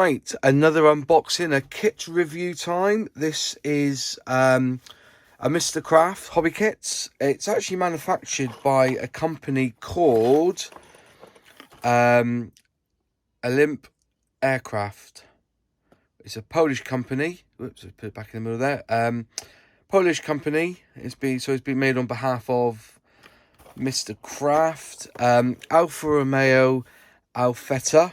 Right, another unboxing, a kit review time. This is a Mistercraft Hobby Kit. It's actually manufactured by a company called Olymp Aircraft. It's a Polish company. Whoops, I put it back in the middle there. Polish company. It's been made on behalf of Mistercraft Alfa Romeo Alfretta.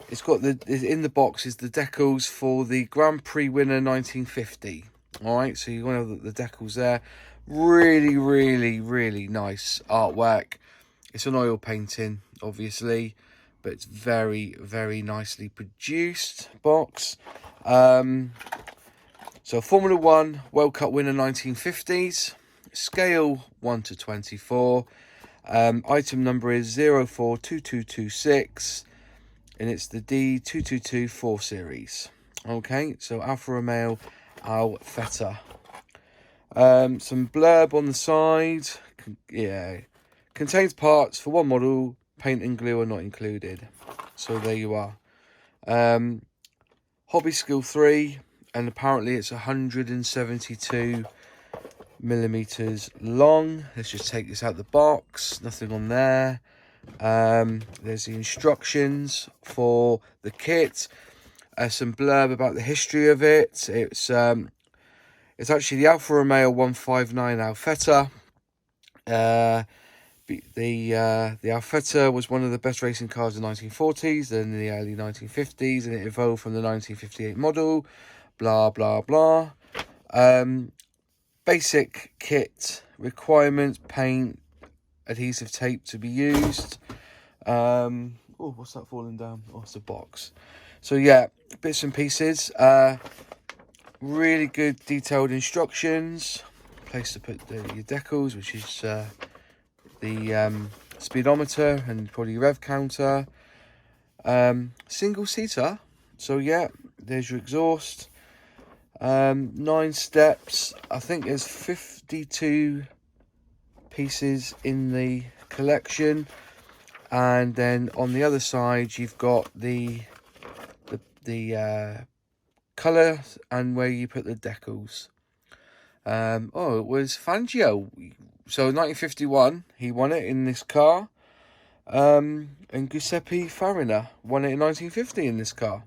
It's got in the box is the decals for the Grand Prix winner 1950. All right, so you want to have the decals there. Really nice artwork. It's an oil painting, obviously, but it's very nicely produced box. So Formula 1 World Cup winner 1950s, scale 1 to 24. Item number is 042226. And it's the D222 4 Series. Okay, so Alfa Romeo Alfretta. Some blurb on the side. Yeah. Contains parts for one model. Paint and glue are not included. So there you are. Hobby skill 3. And apparently it's 172 millimeters long. Let's just take this out the box. Nothing on there. There's the instructions for the kit, some blurb about the history of it. It's actually the Alfa Romeo 159 Alfretta. The Alfretta was one of the best racing cars in the 1940s, then in the early 1950s, and it evolved from the 1958 model. Blah blah blah. Basic kit requirements: paint, adhesive tape to be used. Oh, what's that falling down? Oh, it's a box. So yeah, bits and pieces. Really good detailed instructions. Place to put your decals, which is the speedometer and probably rev counter. Single seater. So yeah, there's your exhaust. 9 steps. I think there's 52 pieces in the collection, and then on the other side you've got the color and where you put the decals. Oh, it was Fangio, so 1951 he won it in this car, and Giuseppe Farina won it in 1950 in this car.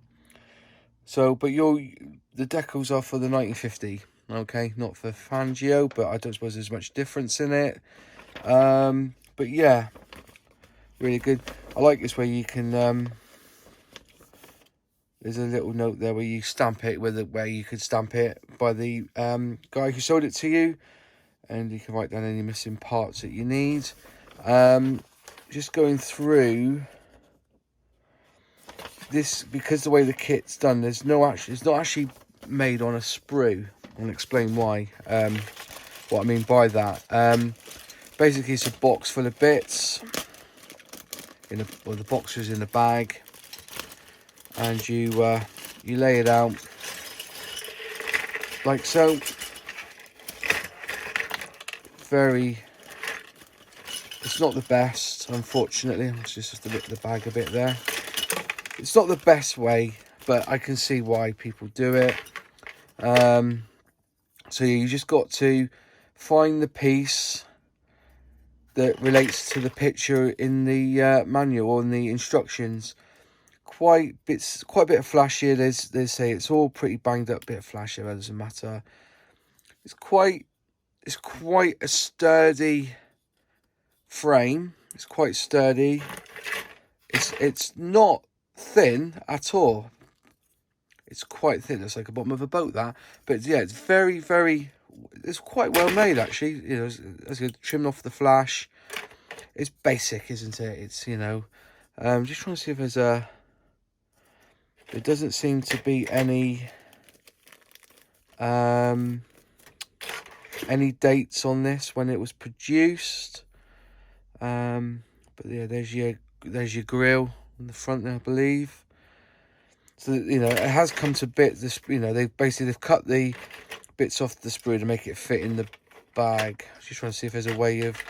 So but the decals are for the 1950. Okay, not for Fangio, but I don't suppose there's much difference in it. But yeah, really good. I like this where you can, there's a little note there where you stamp it, where you could stamp it by the guy who sold it to you, and you can write down any missing parts that you need. Just going through this, because the way the kit's done, it's not actually made on a sprue. I'll explain why, what I mean by that. Basically it's a box full of bits, the box is in a bag, and you lay it out like so. It's not the best, unfortunately. Let's just have to rip the bag a bit there. It's not the best way, but I can see why people do it. So you just got to find the piece that relates to the picture in the manual or in the instructions. Quite a bit of flash here. They say it's all pretty banged up. Bit of flash here, doesn't matter. It's quite a sturdy frame. It's quite sturdy. It's not thin at all. It's quite thin. It's like the bottom of a boat, that. But yeah, it's very it's quite well made, actually. You know, it's good. Trimmed off the flash. It's basic, isn't it? It's, you know, just trying to see if there's there doesn't seem to be any dates on this when it was produced. But yeah, there's your grille on the front there, I believe. So, you know, it has come to bits. You know, they've cut the bits off the sprue to make it fit in the bag. Just trying to see if there's a way of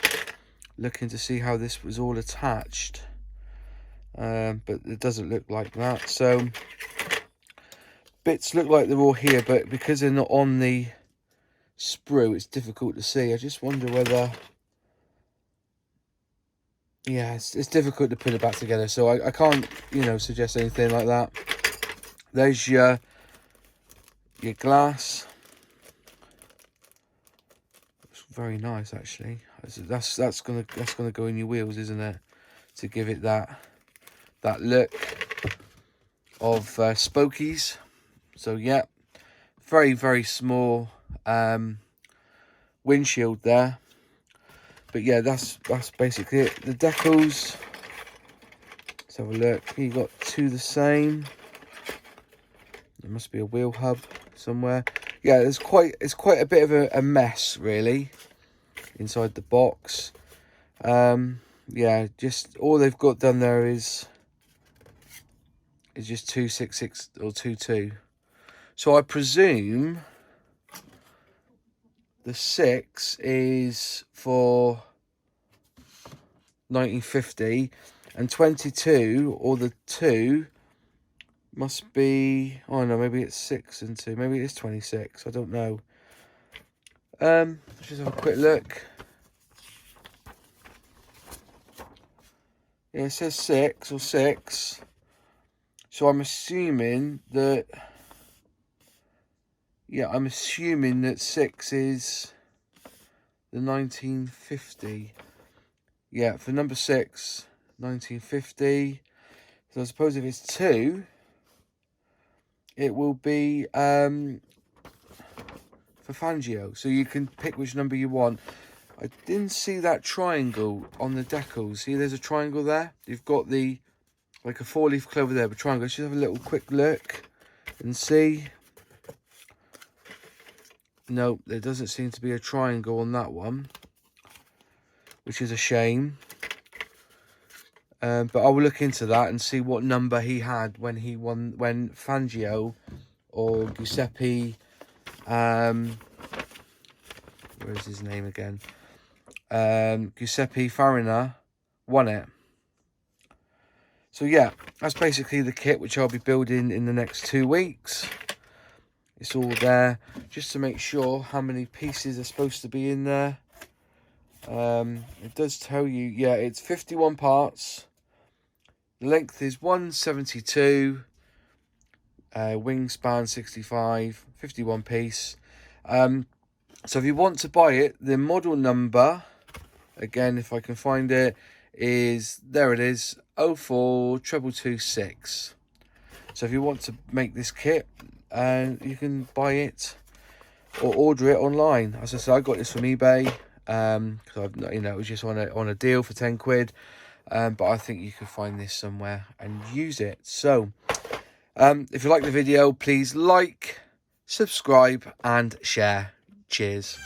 looking to see how this was all attached. but it doesn't look like that. So bits look like they're all here, but because they're not on the sprue, it's difficult to see. I just wonder whether, yeah, it's difficult to put it back together, so I can't, you know, suggest anything like that. There's your glass. It's very nice, actually. That's gonna go in your wheels, isn't it? To give it that look of spokies. So yeah, very small windshield there. But yeah, that's basically it. The decals, let's have a look. You got two the same. There must be a wheel hub somewhere. Yeah, it's quite a bit of a mess really inside the box. Yeah, just all they've got done there is just 266 or 22. So I presume the 6 is for 1950, and 22 or the 2 must be, oh no, maybe it's 6 and 2, maybe it's 26, I don't know. Let's just have a quick look. Yeah, it says 6 or 6, so I'm assuming that, yeah, I'm assuming that 6 is the 1950. Yeah, for number 6, 1950. So I suppose if it's 2, it will be for Fangio. So you can pick which number you want. I didn't see that triangle on the decals. See, there's a triangle there. You've got the, like a 4-leaf clover there, but triangle. Let's just have a little quick look and see. No, there doesn't seem to be a triangle on that one, which is a shame. But I will look into that and see what number he had when he won, when Fangio or Giuseppe, where is his name again? Giuseppe Farina won it. So yeah, that's basically the kit which I'll be building in the next 2 weeks. It's all there, just to make sure how many pieces are supposed to be in there. It does tell you, yeah, it's 51 parts. The length is 172, wingspan 65, 51 piece. So if you want to buy it, the model number, again, if I can find it, is, there it is, 04226. So if you want to make this kit, you can buy it or order it online. As I said, I got this from eBay because I've, you know, it was just on a deal for 10 quid. But I think you could find this somewhere and use it. So if you like the video, please like, subscribe and share. Cheers.